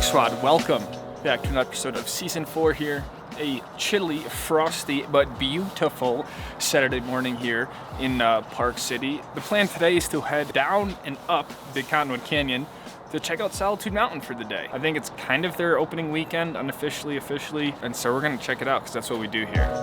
Squad, welcome back to an episode of Season 4 here. A chilly, frosty, but beautiful Saturday morning here in Park City. The plan today is to head down and up the Cottonwood Canyon to check out Solitude Mountain for the day. I think it's kind of their opening weekend, unofficially, officially, and so we're gonna check it out because that's what we do here.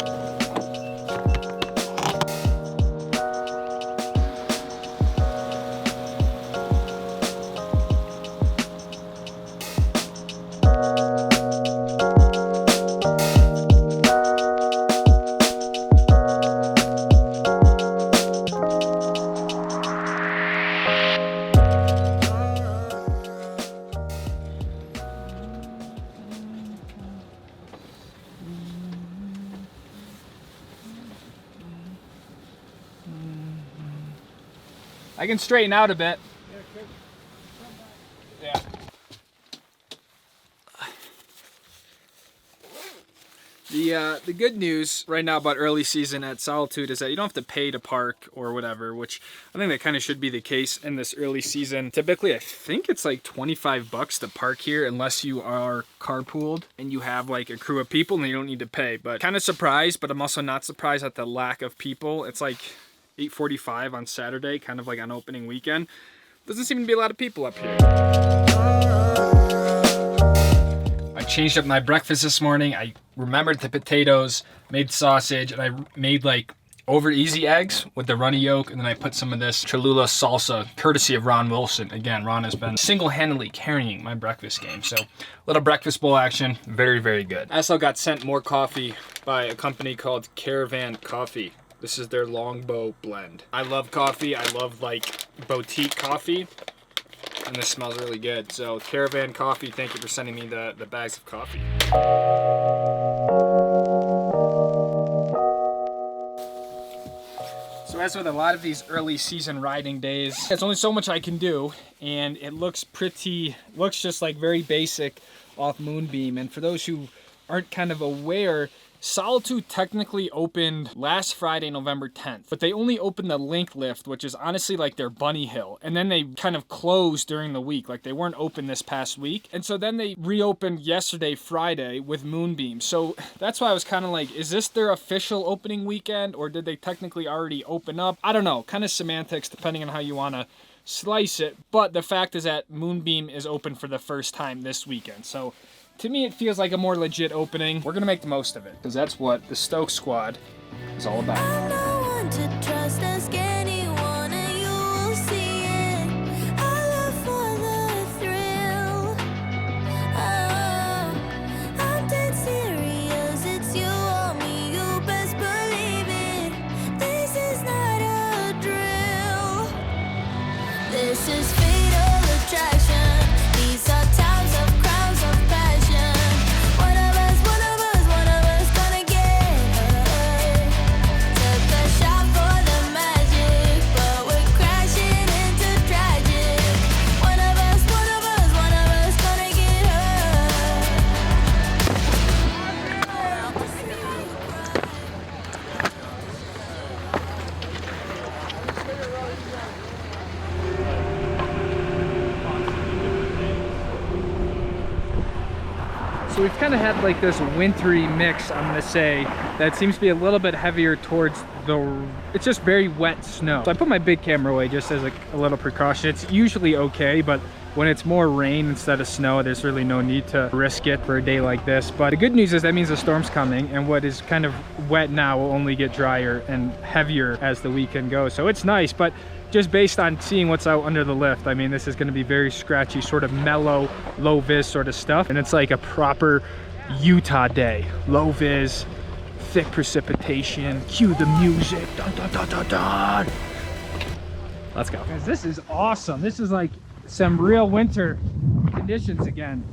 I can straighten out a bit. Yeah. The good news right now about early season at Solitude is that you don't have to pay to park or whatever, which I think that kind of should be the case in this early season. Typically, I think it's like 25 bucks to park here unless you are carpooled and you have like a crew of people and you don't need to pay. But kind of surprised, but I'm also not surprised at the lack of people. It's like 8:45 on Saturday, kind of like on opening weekend. Doesn't seem to be a lot of people up here. I changed up my breakfast this morning. I remembered the potatoes, made sausage, and I made like over easy eggs with the runny yolk, and then I put some of this Cholula salsa, courtesy of Ron Wilson. Again, Ron has been single-handedly carrying my breakfast game, so little breakfast bowl action, very, very good. I also got sent more coffee by a company called Caravan Coffee. This is their longbow blend. I love coffee. I love like boutique coffee. And this smells really good. So Caravan Coffee, thank you for sending me the bags of coffee. So as with a lot of these early season riding days, there's only so much I can do. And it looks just like very basic off Moonbeam. And for those who aren't kind of aware, Solitude technically opened last Friday, November 10th, but they only opened the link lift, which is honestly like their bunny hill. And then they kind of closed during the week, like they weren't open this past week. And so then they reopened yesterday, Friday, with Moonbeam. So that's why I was kind of like, is this their official opening weekend or did they technically already open up? I don't know, kind of semantics depending on how you want to slice it. But the fact is that Moonbeam is open for the first time this weekend. So to me, it feels like a more legit opening. We're gonna make the most of it, because that's what the Stoke Squad is all about. I'm no one to trust, ask anyone and you will see it. I live for the thrill. I'm dead serious, it's you or me, you best believe it. This is not a drill. This is fatal attraction. These are times of crowds of passion. One of us gonna get hurt. Took a shot for the magic, but we're crashing into tragic. One of us gonna get So we've kind of had like this wintry mix, I'm gonna say, that seems to be a little bit heavier towards it's just very wet snow. So I put my big camera away just as a little precaution. It's usually okay, but when it's more rain instead of snow, there's really no need to risk it for a day like this. But the good news is that means the storm's coming, and what is kind of wet now will only get drier and heavier as the weekend goes. So it's nice, but just based on seeing what's out under the lift, I mean, this is gonna be very scratchy, sort of mellow, low vis sort of stuff. And it's like a proper Utah day. Low vis, thick precipitation, cue the music, dun dun dun dun dun. Let's go. Guys, this is awesome. This is like some real winter conditions again.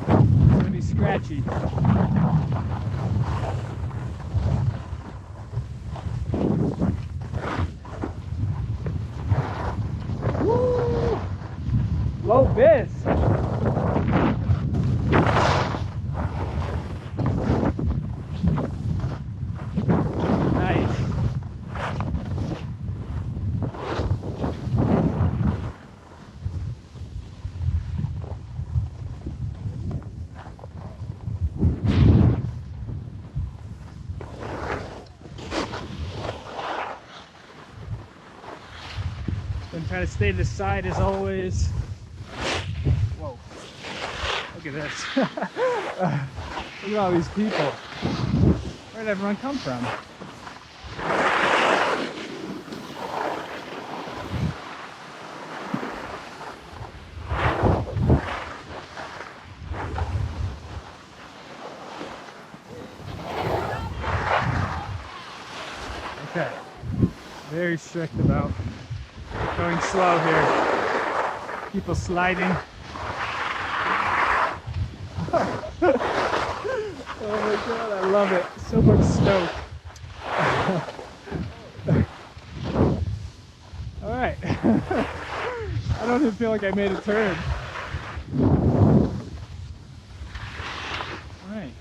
It's gonna be scratchy. Woo! Low vis. Nice. And try to stay to the side as always. Whoa. Look at this. Look at all these people. Where'd everyone come from? Okay. Very strict about going slow here. People sliding. Oh my god, I love it. So much snow. Alright. I don't even feel like I made a turn. Alright.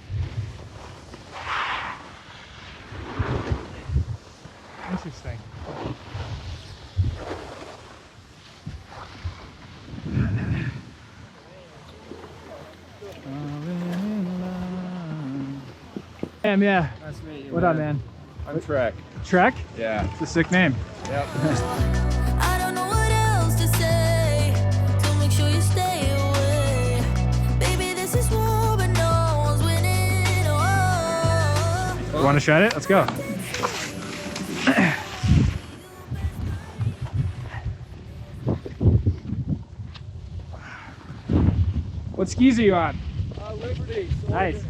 Interesting. Yeah. Nice to meet you. What up, man? I'm Trek. Trek? Yeah. It's a sick name. Yep. I don't know what else to say to make sure you stay away. Baby, this is war, but no one's winning. Oh. You want to shred it? Let's go. What skis are you on? Liberty. Nice.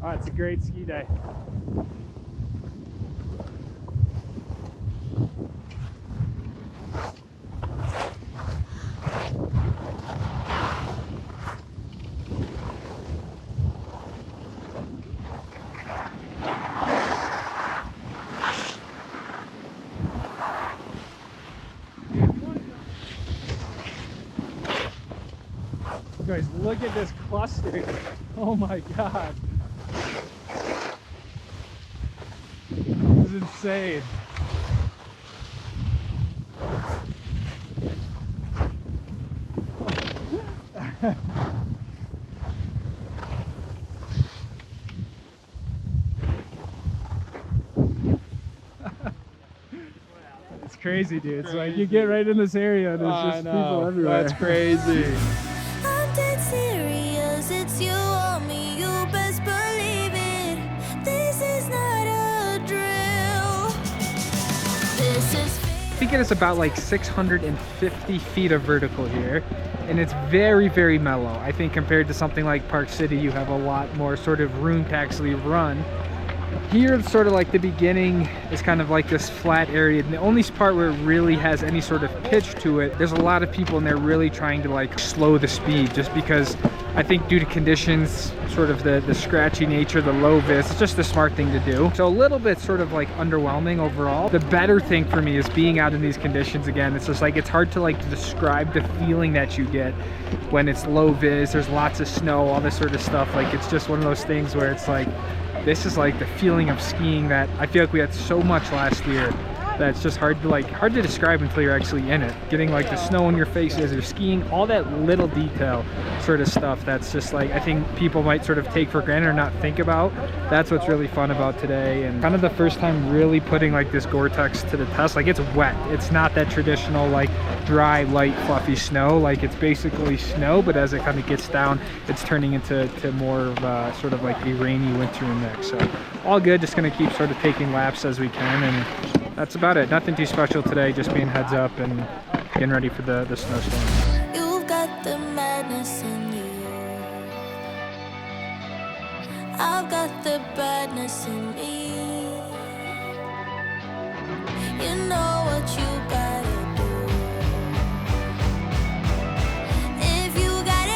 Oh, it's a great ski day. Guys, look at this cluster. Oh my god. This is insane. It's crazy, dude. It's like you get right in this area and there's just people everywhere. That's crazy. I'm dead serious, it's you or me, you best believe it. This is not a drill. This is I think it is about like 650 feet of vertical here, and it's very, very mellow. I think compared to something like Park City, you have a lot more sort of room to actually run. Here, it's sort of like the beginning is kind of like this flat area, and the only part where it really has any sort of pitch to it, there's a lot of people and they're really trying to like slow the speed, just because I think due to conditions, sort of the scratchy nature, the low vis, it's just the smart thing to do. So a little bit sort of like underwhelming overall. The better thing for me is being out in these conditions again. It's just like, it's hard to like describe the feeling that you get when it's low vis, there's lots of snow, all this sort of stuff. Like, it's just one of those things where it's like, this is like the feeling of skiing that I feel like we had so much last year that it's just hard to describe until you're actually in it. Getting like the snow in your face as you're skiing, all that little detail sort of stuff that's just like, I think people might sort of take for granted or not think about. That's what's really fun about today, and kind of the first time really putting like this Gore-Tex to the test. Like, it's wet. It's not that traditional like dry, light, fluffy snow. Like, it's basically snow, but as it kind of gets down, it's turning into more of sort of like a rainy wintry mix. So all good, just gonna keep sort of taking laps as we can, and that's about it. Nothing too special today, just being heads up and getting ready for the snowstorm. you've got the madness in you. I've got the badness in me. You know what you gotta do. If you got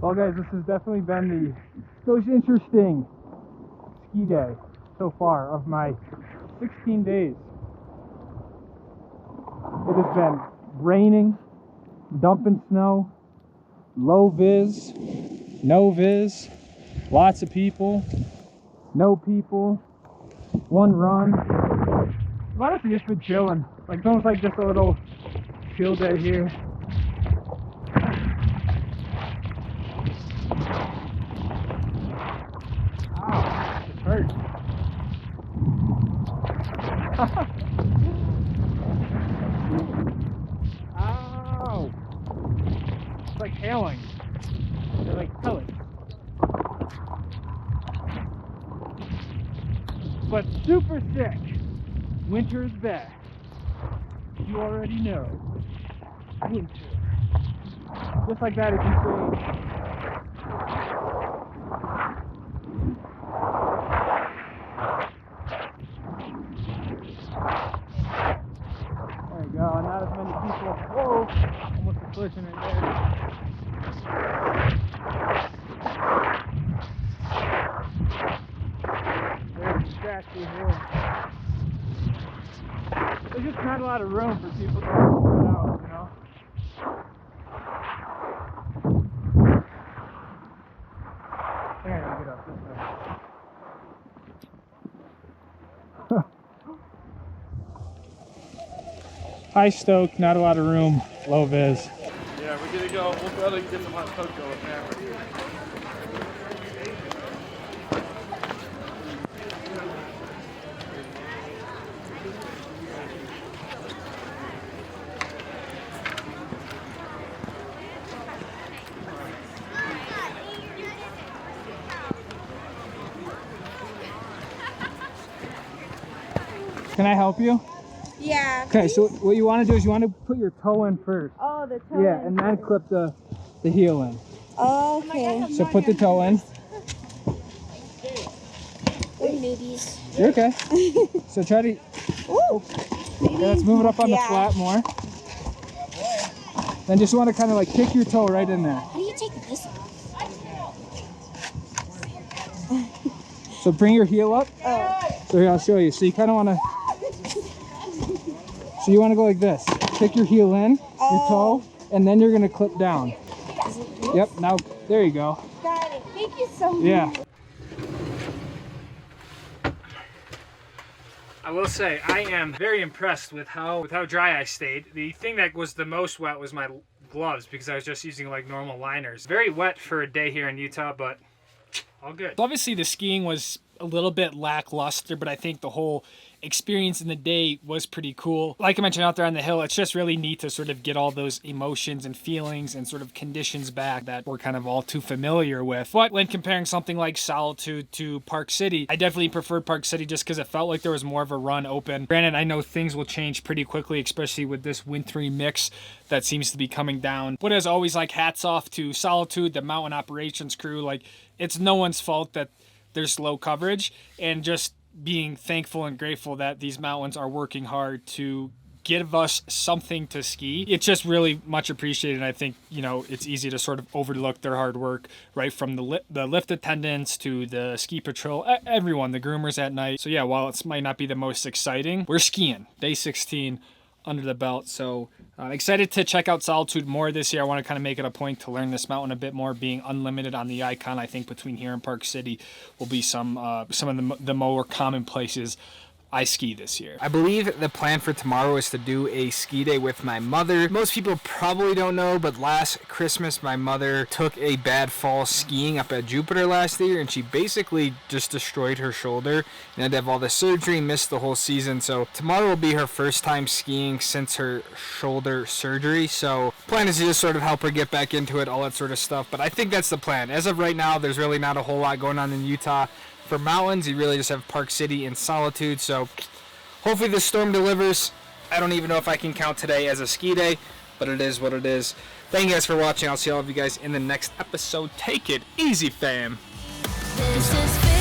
Well guys, this has definitely been the most interesting ski day so far of my 16 days. It has been raining, dumping snow, low vis, no vis, lots of people, no people, one run. I've honestly just been chilling. Like it's almost like just a little chill day here. Ow, it hurts. Ow! It's like hailing. They're like pellets. But super sick. Winter is back. You already know. Winter. Just like that, it can say. There you go, not as many people. Whoa! Almost a collision right there. There's distracted here. There's just not a lot of room for people to spread out, you know? I gotta get up this way. High stoke, not a lot of room, low vis. Yeah, we're gonna go. We'll probably get some hot cocoa with that. Can I help you? Yeah. Okay, so what you want to do is you want to put your toe in first. Oh, the toe. Yeah, and then clip the heel in. Okay. So put the toe in. We're newbies. You're okay. So try to. Ooh. Yeah, let's move it up on the flat more. Then just want to kind of like kick your toe right in there. How do you take this off? So bring your heel up. Oh. So here, I'll show you. So you kind of want to. So you want to go like this. Kick your heel in, your toe, and then you're gonna clip down. Yep. Now there you go. Got it. Thank you so much. Yeah. I will say I am very impressed with how dry I stayed. The thing that was the most wet was my gloves because I was just using like normal liners. Very wet for a day here in Utah, but all good. Obviously the skiing was a little bit lackluster, but I think the whole experience in the day was pretty cool. Like I mentioned out there on the hill, it's just really neat to sort of get all those emotions and feelings and sort of conditions back that we're kind of all too familiar with. But when comparing something like Solitude to Park City, I definitely preferred Park City just because it felt like there was more of a run open. Granted, I know things will change pretty quickly, especially with this wintry mix that seems to be coming down. But as always, like hats off to Solitude, the mountain operations crew. Like it's no one's fault that there's low coverage, and just being thankful and grateful that these mountains are working hard to give us something to ski. It's just really much appreciated. I think, you know, it's easy to sort of overlook their hard work, right from the lift attendants to the ski patrol, everyone, the groomers at night. So yeah, while it might not be the most exciting, we're skiing. Day 16 under the belt. So I'm excited to check out Solitude more this year. I want to kind of make it a point to learn this mountain a bit more. Being unlimited on the Icon, I think between here and Park City will be some of the more common places I ski this year. I believe the plan for tomorrow is to do a ski day with my mother. Most people probably don't know, but last Christmas my mother took a bad fall skiing up at Jupiter last year, and she basically just destroyed her shoulder and had to have all the surgery, missed the whole season. So tomorrow will be her first time skiing since her shoulder surgery. So plan is to just sort of help her get back into it, all that sort of stuff. But I think that's the plan. As of right now, there's really not a whole lot going on in Utah. For mountains, you really just have Park City and Solitude, so hopefully this storm delivers. I don't even know if I can count today as a ski day, but it is what it is. Thank you guys for watching. I'll see all of you guys in the next episode. Take it easy, fam. This is